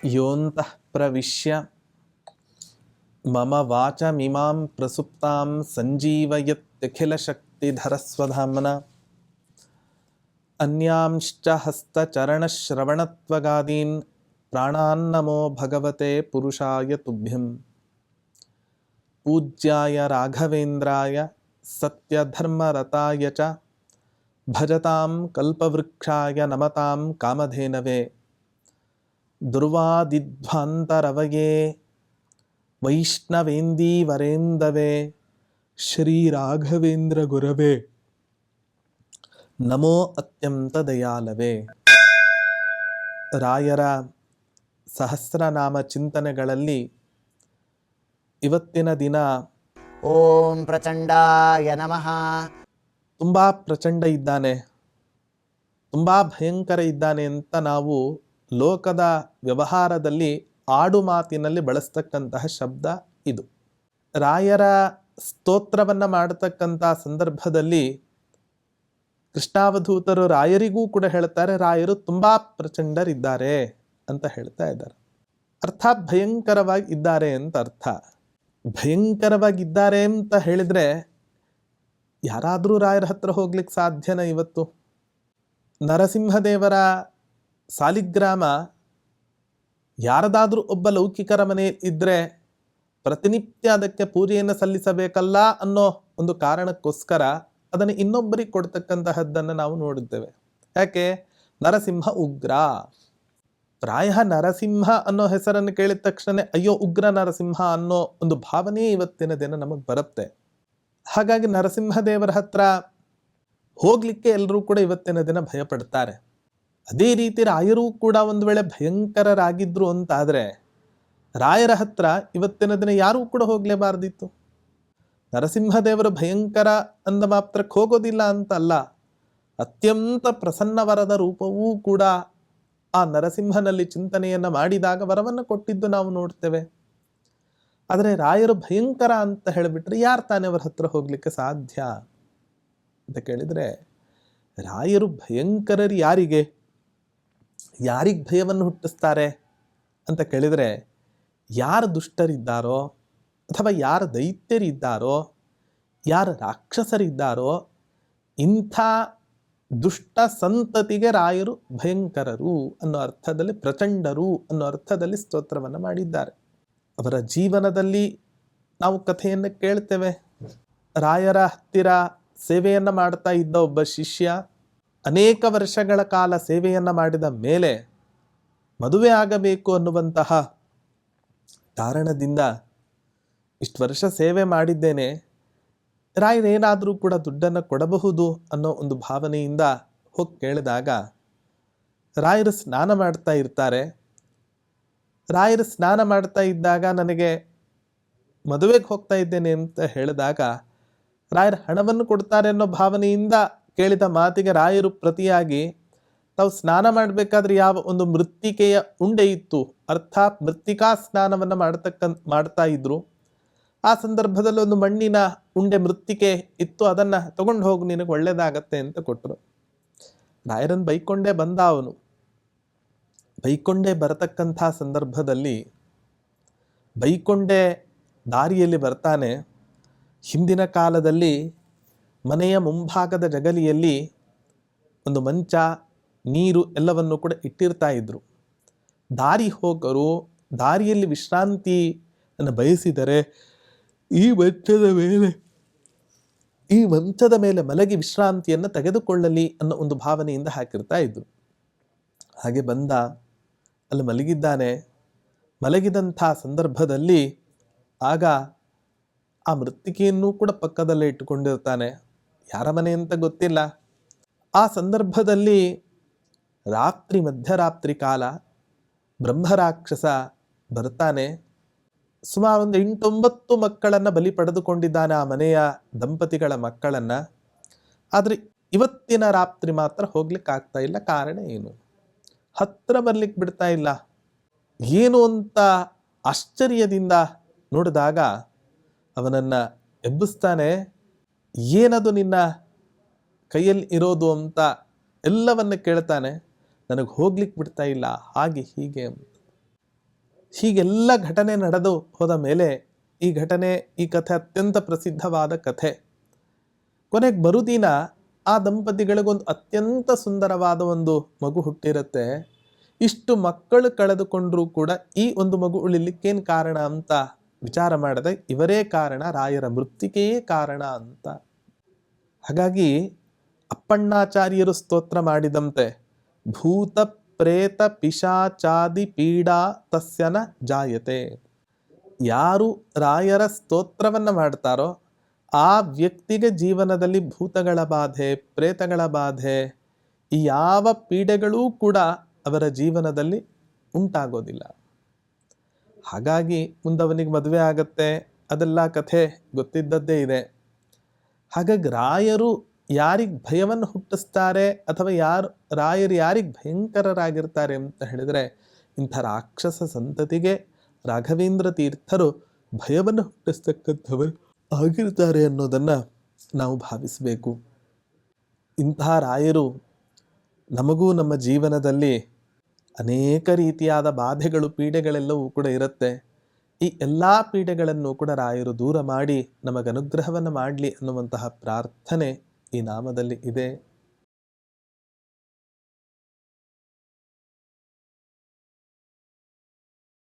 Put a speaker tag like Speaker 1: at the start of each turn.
Speaker 1: ಯೋಂತಃ ಪ್ರವಿಶ್ಯ ಮಮ ವಾಚಮಿಮಾಂ ಪ್ರಸುಪ್ತಾಂ ಸಂಜೀವಯತ್ಯಖಿಲಶಕ್ತಿಧರಸ್ವಧಾಮ್ನ ಅನ್ಯಾಂಶ್ಚ ಹಸ್ತಚರಣಶ್ರವಣತ್ವಗಾದೀನ್ ಪ್ರಾಣಾನ್ನಮೋ ಭಗವತೆ ಪುರುಷಾಯ ತುಭ್ಯಂ. ಪೂಜ್ಯಾಯ ರಾಘವೇಂದ್ರಾಯ ಸತ್ಯಧರ್ಮರತಾಯ ಚ ಭಜತಾಂ ಕಲ್ಪವೃಕ್ಷಾಯ ನಮತಾಂ ಕಾಮಧೇನವೇ. ದುರ್ವಾದಿಧ್ವಾಂತರವಯೇ ವೈಷ್ಣವೇಂದೀವರೇಂದವೇ ಶ್ರೀರಾಘವೇಂದ್ರ ಗುರವೇ ನಮೋ ಅತ್ಯಂತ ದಯಾಲವೇ. ರಾಯರ ಸಹಸ್ರನಾಮ ಚಿಂತನೆಗಳಲ್ಲಿ ಇವತ್ತಿನ ದಿನ
Speaker 2: ಓಂ ಪ್ರಚಂಡಾಯ ನಮಃ.
Speaker 1: ತುಂಬ ಪ್ರಚಂಡ ಇದ್ದಾನೆ, ತುಂಬ ಭಯಂಕರ ಇದ್ದಾನೆ ಅಂತ ನಾವು ಲೋಕದ ವ್ಯವಹಾರದಲ್ಲಿ ಆಡು ಮಾತಿನಲ್ಲಿ ಬಳಸ್ತಕ್ಕಂತಹ ಶಬ್ದ ಇದು. ರಾಯರ ಸ್ತೋತ್ರವನ್ನು ಮಾಡತಕ್ಕಂಥ ಸಂದರ್ಭದಲ್ಲಿ ಕೃಷ್ಣಾವಧೂತರು ರಾಯರಿಗೂ ಕೂಡ ಹೇಳ್ತಾರೆ, ರಾಯರು ತುಂಬ ಪ್ರಚಂಡರಿದ್ದಾರೆ ಅಂತ ಹೇಳ್ತಾ ಇದ್ದಾರೆ. ಅರ್ಥಾತ್ ಭಯಂಕರವಾಗಿ ಇದ್ದಾರೆ ಅಂತ ಅರ್ಥ. ಭಯಂಕರವಾಗಿದ್ದಾರೆ ಅಂತ ಹೇಳಿದರೆ ಯಾರಾದರೂ ರಾಯರ ಹತ್ರ ಹೋಗ್ಲಿಕ್ಕೆ ಸಾಧ್ಯನಾ? ಇವತ್ತು ನರಸಿಂಹದೇವರ ಸಾಲಿಗ್ರಾಮ ಯಾರದಾದ್ರೂ ಒಬ್ಬ ಲೌಕಿಕರ ಮನೆ ಇದ್ದರೆ ಪ್ರತಿನಿತ್ಯ ಅದಕ್ಕೆ ಪೂಜೆಯನ್ನು ಸಲ್ಲಿಸಬೇಕಲ್ಲ ಅನ್ನೋ ಒಂದು ಕಾರಣಕ್ಕೋಸ್ಕರ ಅದನ್ನು ಇನ್ನೊಬ್ಬರಿಗೆ ಕೊಡ್ತಕ್ಕಂತಹದ್ದನ್ನು ನಾವು ನೋಡಿದ್ದೇವೆ. ಯಾಕೆ? ನರಸಿಂಹ ಉಗ್ರ. ಪ್ರಾಯ ನರಸಿಂಹ ಅನ್ನೋ ಹೆಸರನ್ನು ಕೇಳಿದ ತಕ್ಷಣ ಅಯ್ಯೋ ಉಗ್ರ ನರಸಿಂಹ ಅನ್ನೋ ಒಂದು ಭಾವನೆ ಇವತ್ತಿನ ದಿನ ನಮಗೆ ಬರುತ್ತೆ. ಹಾಗಾಗಿ ನರಸಿಂಹದೇವರ ಹತ್ರ ಹೋಗ್ಲಿಕ್ಕೆ ಎಲ್ಲರೂ ಕೂಡ ಇವತ್ತಿನ ದಿನ ಭಯಪಡ್ತಾರೆ. ಅದೇ ರೀತಿ ರಾಯರೂ ಕೂಡ ಒಂದು ವೇಳೆ ಭಯಂಕರರಾಗಿದ್ರು ಅಂತಾದರೆ ರಾಯರ ಹತ್ರ ಇವತ್ತಿನ ದಿನ ಯಾರೂ ಕೂಡ ಹೋಗಲೇಬಾರ್ದಿತ್ತು. ನರಸಿಂಹದೇವರು ಭಯಂಕರ ಅಂದ ಮಾತ್ರಕ್ಕೆ ಹೋಗೋದಿಲ್ಲ ಅಂತಲ್ಲ, ಅತ್ಯಂತ ಪ್ರಸನ್ನವರದ ರೂಪವೂ ಕೂಡ ಆ ನರಸಿಂಹನಲ್ಲಿ ಚಿಂತನೆಯನ್ನು ಮಾಡಿದಾಗ ವರವನ್ನು ಕೊಟ್ಟಿದ್ದು ನಾವು ನೋಡ್ತೇವೆ. ಆದರೆ ರಾಯರು ಭಯಂಕರ ಅಂತ ಹೇಳಿಬಿಟ್ರೆ ಯಾರು ತಾನೇ ಅವರ ಹತ್ರ ಹೋಗ್ಲಿಕ್ಕೆ ಸಾಧ್ಯ ಅಂತ ಕೇಳಿದರೆ, ರಾಯರು ಭಯಂಕರರು ಯಾರಿಗೆ ಭಯವನ್ನು ಹುಟ್ಟಿಸ್ತಾರೆ ಅಂತ ಕೇಳಿದರೆ, ಯಾರು ದುಷ್ಟರಿದ್ದಾರೋ ಅಥವಾ ಯಾರು ದೈತ್ಯರಿದ್ದಾರೋ, ಯಾರು ರಾಕ್ಷಸರಿದ್ದಾರೋ ಇಂಥ ದುಷ್ಟ ಸಂತತಿಗೆ ರಾಯರು ಭಯಂಕರರು ಅನ್ನೋ ಅರ್ಥದಲ್ಲಿ, ಪ್ರಚಂಡರು ಅನ್ನೋ ಅರ್ಥದಲ್ಲಿ ಸ್ತೋತ್ರವನ್ನು ಮಾಡಿದ್ದಾರೆ. ಅವರ ಜೀವನದಲ್ಲಿ ನಾವು ಕಥೆಯನ್ನು ಕೇಳ್ತೇವೆ. ರಾಯರ ಹತ್ತಿರ ಸೇವೆಯನ್ನು ಮಾಡ್ತಾ ಇದ್ದ ಒಬ್ಬ ಶಿಷ್ಯ ಅನೇಕ ವರ್ಷಗಳ ಕಾಲ ಸೇವೆಯನ್ನು ಮಾಡಿದ ಮೇಲೆ ಮದುವೆ ಆಗಬೇಕು ಅನ್ನುವಂತಹ ಕಾರಣದಿಂದ ಇಷ್ಟು ವರ್ಷ ಸೇವೆ ಮಾಡಿದ್ದೇನೆ, ರಾಯರೇನಾದರೂ ಕೂಡ ದುಡ್ಡನ್ನು ಕೊಡಬಹುದು ಅನ್ನೋ ಒಂದು ಭಾವನೆಯಿಂದ ಹೋಗಿ ಕೇಳಿದಾಗ ರಾಯರು ಸ್ನಾನ ಮಾಡ್ತಾ ಇರ್ತಾರೆ. ರಾಯರು ಸ್ನಾನ ಮಾಡ್ತಾ ಇದ್ದಾಗ ನನಗೆ ಮದುವೆಗೆ ಹೋಗ್ತಾ ಇದ್ದೇನೆ ಅಂತ ಹೇಳಿದಾಗ ರಾಯರು ಹಣವನ್ನು ಕೊಡ್ತಾರೆ ಅನ್ನೋ ಭಾವನೆಯಿಂದ ಕೇಳಿದ ಮಾತಿಗೆ ರಾಯರು ಪ್ರತಿಯಾಗಿ ತಾವು ಸ್ನಾನ ಮಾಡಬೇಕಾದ್ರೆ ಯಾವ ಒಂದು ಮೃತ್ತಿಕೆಯ ಉಂಡೆ ಇತ್ತು, ಅರ್ಥಾತ್ ಮೃತ್ತಿಕಾ ಸ್ನಾನವನ್ನು ಮಾಡ್ತಾ ಇದ್ರು. ಆ ಸಂದರ್ಭದಲ್ಲಿ ಒಂದು ಮಣ್ಣಿನ ಉಂಡೆ ಮೃತ್ತಿಕೆ ಇತ್ತು, ಅದನ್ನು ತಗೊಂಡು ಹೋಗಿ ನಿನಗೆ ಒಳ್ಳೇದಾಗತ್ತೆ ಅಂತ ಕೊಟ್ಟರು. ರಾಯರನ್ನು ಬೈಕೊಂಡೇ ಬಂದ. ಅವನು ಬೈಕೊಂಡೇ ಬರತಕ್ಕಂಥ ಸಂದರ್ಭದಲ್ಲಿ ಬೈಕೊಂಡೇ ದಾರಿಯಲ್ಲಿ ಬರ್ತಾನೆ. ಹಿಂದಿನ ಕಾಲದಲ್ಲಿ ಮನೆಯ ಮುಂಭಾಗದ ಜಗಲಿಯಲ್ಲಿ ಒಂದು ಮಂಚ, ನೀರು ಎಲ್ಲವನ್ನು ಕೂಡ ಇಟ್ಟಿರ್ತಾ ಇದ್ರು. ದಾರಿ ಹೋಗರು ದಾರಿಯಲ್ಲಿ ವಿಶ್ರಾಂತಿಯನ್ನು ಬಯಸಿದರೆ ಈ ಮಂಚದ ಮೇಲೆ ಮಲಗಿ ವಿಶ್ರಾಂತಿಯನ್ನು ತೆಗೆದುಕೊಳ್ಳಲಿ ಅನ್ನೋ ಒಂದು ಭಾವನೆಯಿಂದ ಹಾಕಿರ್ತಾ ಇದ್ರು. ಹಾಗೆ ಬಂದ, ಅಲ್ಲಿ ಮಲಗಿದ್ದಾನೆ. ಮಲಗಿದಂಥ ಸಂದರ್ಭದಲ್ಲಿ ಆಗ ಆ ಮೃತ್ತಿಕೆಯನ್ನು ಕೂಡ ಪಕ್ಕದಲ್ಲೇ ಇಟ್ಟುಕೊಂಡಿರ್ತಾನೆ. ಯಾರ ಮನೆ ಅಂತ ಗೊತ್ತಿಲ್ಲ. ಆ ಸಂದರ್ಭದಲ್ಲಿ ರಾತ್ರಿ, ಮಧ್ಯರಾತ್ರಿ ಕಾಲ ಬ್ರಹ್ಮರಾಕ್ಷಸ ಬರ್ತಾನೆ. ಸುಮಾರು ಒಂದು 8-9 ಮಕ್ಕಳನ್ನು ಬಲಿ ಪಡೆದುಕೊಂಡಿದ್ದಾನೆ, ಆ ಮನೆಯ ದಂಪತಿಗಳ ಮಕ್ಕಳನ್ನು. ಆದರೆ ಇವತ್ತಿನ ರಾತ್ರಿ ಮಾತ್ರ ಹೋಗ್ಲಿಕ್ಕೆ ಆಗ್ತಾ ಇಲ್ಲ. ಕಾರಣ ಏನು? ಹತ್ತಿರ ಬರ್ಲಿಕ್ಕೆ ಬಿಡ್ತಾ ಇಲ್ಲ. ಏನು ಅಂತ ಆಶ್ಚರ್ಯದಿಂದ ನೋಡಿದಾಗ ಅವನನ್ನು ಎಬ್ಬಿಸ್ತಾನೆ. ಏನದು ನಿನ್ನ ಕೈಯಲ್ಲಿ ಇರೋದು ಅಂತ ಎಲ್ಲವನ್ನ ಕೇಳ್ತಾನೆ. ನನಗೆ ಹೋಗ್ಲಿಕ್ಕೆ ಬಿಡ್ತಾ ಇಲ್ಲ, ಹಾಗೆ ಹೀಗೆ. ಹೀಗೆಲ್ಲ ಘಟನೆ ನಡೆದು ಹೋದ ಮೇಲೆ ಈ ಕಥೆ ಅತ್ಯಂತ ಪ್ರಸಿದ್ಧವಾದ ಕಥೆ. ಕೊನೆಗೆ ಮರುದಿನ ಆ ದಂಪತಿಗಳಿಗೊಂದು ಅತ್ಯಂತ ಸುಂದರವಾದ ಒಂದು ಮಗು ಹುಟ್ಟಿರುತ್ತೆ. ಇಷ್ಟು ಮಕ್ಕಳು ಕಳೆದುಕೊಂಡ್ರೂ ಕೂಡ ಈ ಒಂದು ಮಗು ಉಳಿಲಿಕ್ಕೇನು ಕಾರಣ ಅಂತ ವಿಚಾರ ಮಾಡದೆ ಇವರೇ ಕಾರಣ, ರಾಯರ ಮೃತ್ತಿಕೆಯೇ ಕಾರಣ ಅಂತ. ಹಾಗಾಗಿ ಅಪ್ಪಣ್ಣಾಚಾರ್ಯರು ಸ್ತೋತ್ರ ಮಾಡಿದಂತೆ ಭೂತ ಪ್ರೇತ ಪಿಶಾಚಾದಿ ಪೀಡಾ ತಸ್ಯನ ಜಾಯತೆ. ಯಾರು ರಾಯರ ಸ್ತೋತ್ರವನ್ನು ಮಾಡ್ತಾರೋ ಆ ವ್ಯಕ್ತಿಗೆ ಜೀವನದಲ್ಲಿ ಭೂತಗಳ ಬಾಧೆ, ಪ್ರೇತಗಳ ಬಾಧೆ, ಈ ಯಾವ ಪೀಡೆಗಳೂ ಕೂಡ ಅವರ ಜೀವನದಲ್ಲಿ ಉಂಟಾಗೋದಿಲ್ಲ. ಹಾಗಾಗಿ ಮುಂದವನಿಗೆ ಮದುವೆ ಆಗತ್ತೆ, ಅದೆಲ್ಲ ಕಥೆ ಗೊತ್ತಿದ್ದದ್ದೇ ಇದೆ. ಹಾಗಾಗಿ ರಾಯರು ಯಾರಿಗೆ ಭಯವನ್ನು ಹುಟ್ಟಿಸ್ತಾರೆ ಅಥವಾ ರಾಯರು ಯಾರಿಗೆ ಭಯಂಕರರಾಗಿರ್ತಾರೆ ಅಂತ ಹೇಳಿದರೆ ಇಂಥ ರಾಕ್ಷಸ ಸಂತತಿಗೆ ರಾಘವೇಂದ್ರ ತೀರ್ಥರು ಭಯವನ್ನು ಹುಟ್ಟಿಸ್ತಕ್ಕಂಥವರು ಆಗಿರ್ತಾರೆ ಅನ್ನೋದನ್ನು ನಾವು ಭಾವಿಸಬೇಕು. ಇಂತಹ ರಾಯರು ನಮಗೂ ನಮ್ಮ ಜೀವನದಲ್ಲಿ ಅನೇಕ ರೀತಿಯಾದ ಬಾಧೆಗಳು, ಪೀಡೆಗಳೆಲ್ಲವೂ ಕೂಡ ಇರುತ್ತೆ. ಈ ಎಲ್ಲ ಪೀಡೆಗಳನ್ನು ಕೂಡ ರಾಯರು ದೂರ ಮಾಡಿ ನಮಗೆ ಅನುಗ್ರಹವನ್ನು ಮಾಡಲಿ ಅನ್ನುವಂತಹ ಪ್ರಾರ್ಥನೆ ಈ ನಾಮದಲ್ಲಿ ಇದೆ.